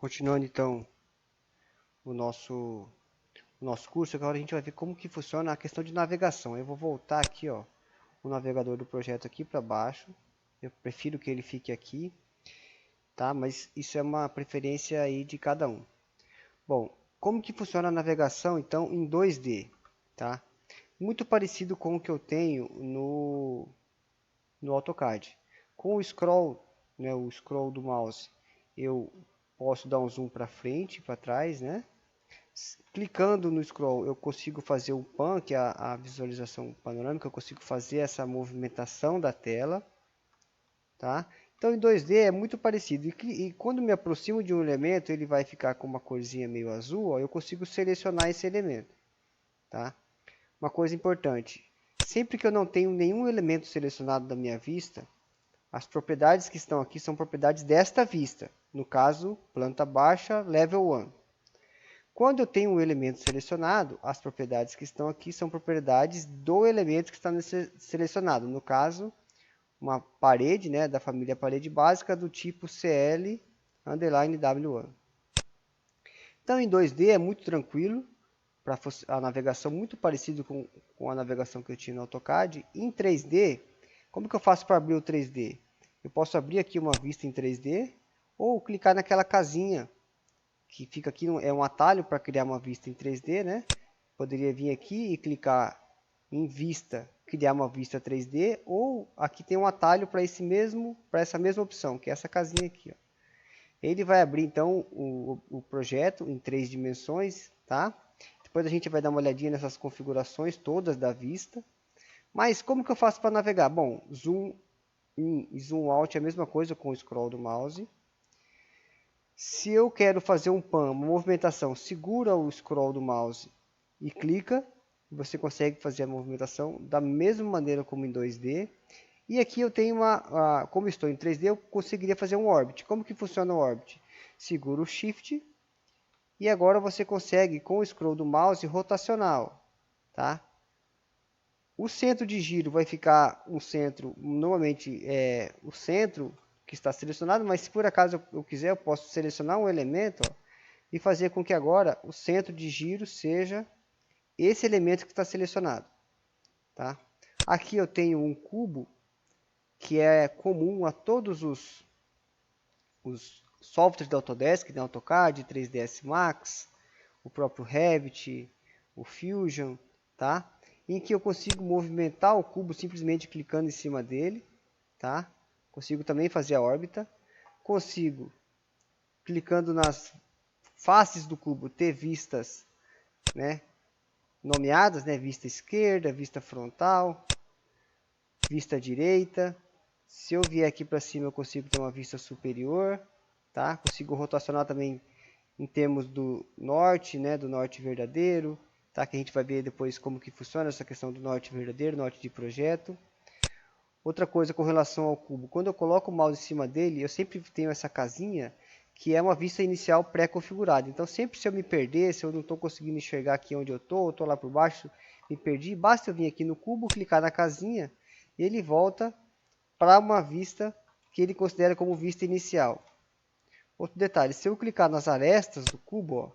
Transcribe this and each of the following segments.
Continuando então o nosso curso, agora a gente vai ver como que funciona a questão de navegação. Eu vou voltar aqui, ó, o navegador do projeto aqui para baixo. Eu prefiro que ele fique aqui, tá? Mas isso é uma preferência aí de cada um. Bom, como que funciona a navegação então em 2D, tá? Muito parecido com o que eu tenho no AutoCAD. Com o scroll, né, o scroll do mouse, eu posso dar um zoom para frente, para trás, né? Clicando no scroll, eu consigo fazer o pan, que é a visualização panorâmica, eu consigo fazer essa movimentação da tela, tá? Então, em 2D é muito parecido. E quando me aproximo de um elemento, ele vai ficar com uma corzinha meio azul, ó, eu consigo selecionar esse elemento, tá? Uma coisa importante, sempre que eu não tenho nenhum elemento selecionado da minha vista, as propriedades que estão aqui são propriedades desta vista. No caso, planta baixa, level 1. Quando eu tenho um elemento selecionado, as propriedades que estão aqui são propriedades do elemento que está selecionado. No caso, uma parede, né, da família parede básica do tipo CL underline W1. Então, em 2D é muito tranquilo, para a navegação muito parecido com a navegação que eu tinha no AutoCAD. Em 3D, como que eu faço para abrir o 3D? Eu posso abrir aqui uma vista em 3D ou clicar naquela casinha que fica aqui, é um atalho para criar uma vista em 3D, né? Poderia vir aqui e clicar em vista, criar uma vista 3D, ou aqui tem um atalho para essa mesma opção, que é essa casinha aqui, ó. Ele vai abrir então o projeto em 3 dimensões, tá? Depois a gente vai dar uma olhadinha nessas configurações todas da vista. Mas como que eu faço para navegar? Bom, zoom in e zoom out é a mesma coisa com o scroll do mouse. Se eu quero fazer um pan, uma movimentação, segura o scroll do mouse e clica, você consegue fazer a movimentação da mesma maneira como em 2D. E aqui eu tenho como estou em 3D, eu conseguiria fazer um orbit. Como que funciona o orbit? Segura o Shift e agora você consegue, com o scroll do mouse, rotacional, tá? O centro de giro vai ficar um centro, normalmente é o centro que está selecionado, mas se por acaso eu quiser, eu posso selecionar um elemento, ó, e fazer com que agora o centro de giro seja esse elemento que está selecionado, tá? Aqui eu tenho um cubo que é comum a todos os softwares da Autodesk, né? AutoCAD, 3ds Max, o próprio Revit, o Fusion, tá? Em que eu consigo movimentar o cubo simplesmente clicando em cima dele, tá? Consigo também fazer a órbita, consigo, clicando nas faces do cubo, ter vistas, né, nomeadas, né, vista esquerda, vista frontal, vista direita. Se eu vier aqui para cima, eu consigo ter uma vista superior, tá? Consigo rotacionar também em termos do norte, né, do norte verdadeiro, tá? Que a gente vai ver depois como que funciona essa questão do norte verdadeiro, norte de projeto. Outra coisa com relação ao cubo, quando eu coloco o mouse em cima dele, eu sempre tenho essa casinha que é uma vista inicial pré-configurada. Então, sempre se eu me perder, se eu não estou conseguindo enxergar aqui onde eu estou lá por baixo, me perdi, basta eu vir aqui no cubo, clicar na casinha, e ele volta para uma vista que ele considera como vista inicial. Outro detalhe, se eu clicar nas arestas do cubo,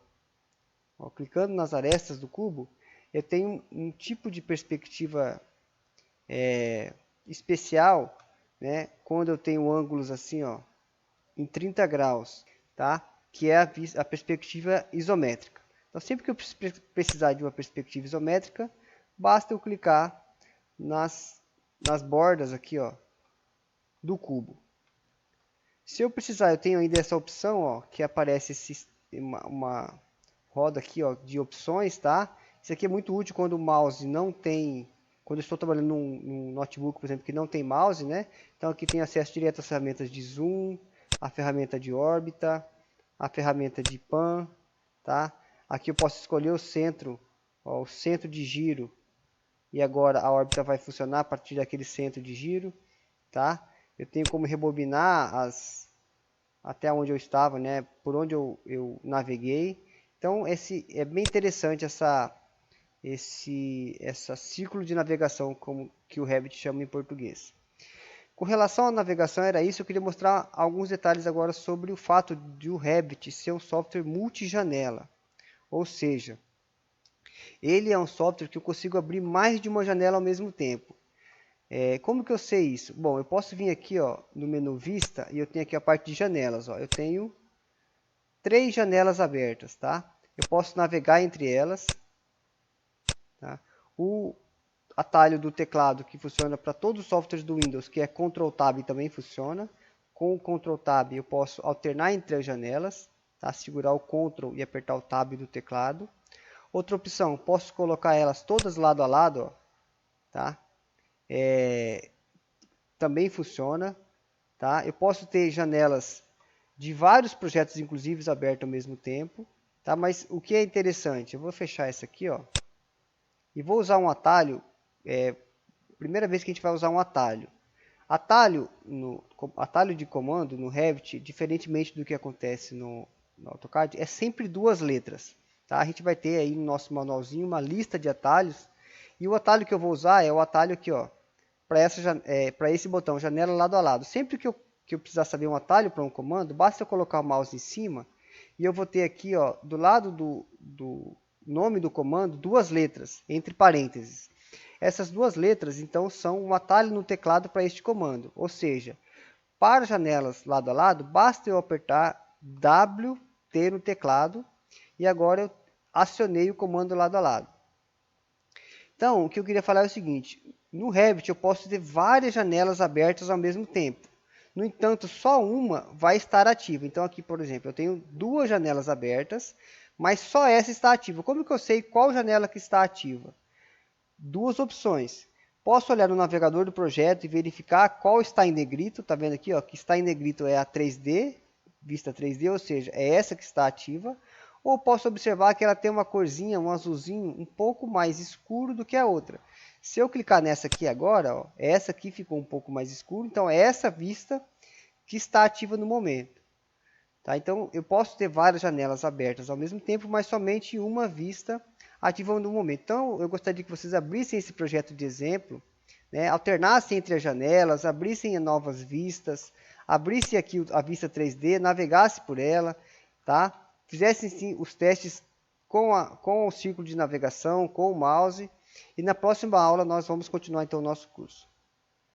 ó, clicando nas arestas do cubo, eu tenho um tipo de perspectiva especial, né, quando eu tenho ângulos assim, ó, em 30 graus, tá? Que é a perspectiva isométrica. Então, sempre que eu precisar de uma perspectiva isométrica, basta eu clicar nas bordas aqui, ó, do cubo. Se eu precisar, eu tenho ainda essa opção, ó, que aparece uma roda aqui, ó, de opções, tá? Isso aqui é muito útil quando o mouse não tem, quando eu estou trabalhando num notebook, por exemplo, que não tem mouse, né? Então aqui tem acesso direto às ferramentas de zoom, a ferramenta de órbita, a ferramenta de pan, tá? Aqui eu posso escolher o centro, ó, o centro de giro, e agora a órbita vai funcionar a partir daquele centro de giro, tá? Eu tenho como rebobinar até onde eu estava, né? Por onde eu naveguei. Então, é bem interessante essa ciclo de navegação, como que o Revit chama em português. Com relação à navegação, era isso. Eu queria mostrar alguns detalhes agora sobre o fato de o Revit ser um software multijanela. Ou seja, ele é um software que eu consigo abrir mais de uma janela ao mesmo tempo. Como que eu sei isso? Bom, eu posso vir aqui, ó, no menu Vista e eu tenho aqui a parte de janelas. Ó. Eu tenho 3 janelas abertas, tá? Eu posso navegar entre elas. Tá? O atalho do teclado que funciona para todos os softwares do Windows, que é Ctrl Tab, também funciona. Com o Ctrl Tab eu posso alternar entre as janelas, tá? Segurar o Ctrl e apertar o Tab do teclado. Outra opção, posso colocar elas todas lado a lado, ó, tá? Também funciona, tá? Eu posso ter janelas de vários projetos, inclusive, abertos ao mesmo tempo, tá? Mas o que é interessante, eu vou fechar essa aqui, ó, e vou usar um atalho. Primeira vez que a gente vai usar um atalho. Atalho de comando no Revit, diferentemente do que acontece no AutoCAD, é sempre 2 letras. Tá? A gente vai ter aí no nosso manualzinho uma lista de atalhos. E o atalho que eu vou usar é o atalho aqui, ó, para esse botão, janela lado a lado. Sempre que eu precisar saber um atalho para um comando, basta eu colocar o mouse em cima e eu vou ter aqui, ó, do lado do nome do comando, 2 letras, entre parênteses. Essas 2 letras, então, são um atalho no teclado para este comando. Ou seja, para janelas lado a lado, basta eu apertar WT no teclado e agora eu acionei o comando lado a lado. Então, o que eu queria falar é o seguinte, no Revit eu posso ter várias janelas abertas ao mesmo tempo. No entanto, só uma vai estar ativa. Então aqui, por exemplo, eu tenho 2 janelas abertas, mas só essa está ativa. Como que eu sei qual janela que está ativa? 2 opções. Posso olhar no navegador do projeto e verificar qual está em negrito. Está vendo aqui, ó, que está em negrito é a 3D, vista 3D, ou seja, é essa que está ativa. Ou posso observar que ela tem uma corzinha, um azulzinho, um pouco mais escuro do que a outra. Se eu clicar nessa aqui agora, ó, essa aqui ficou um pouco mais escuro, então é essa vista que está ativa no momento. Tá? Então, eu posso ter várias janelas abertas ao mesmo tempo, mas somente uma vista ativa no momento. Então, eu gostaria que vocês abrissem esse projeto de exemplo, né? Alternassem entre as janelas, abrissem novas vistas, abrissem aqui a vista 3D, navegassem por ela, tá? Fizessem sim os testes com o círculo de navegação, com o mouse, e na próxima aula nós vamos continuar então o nosso curso.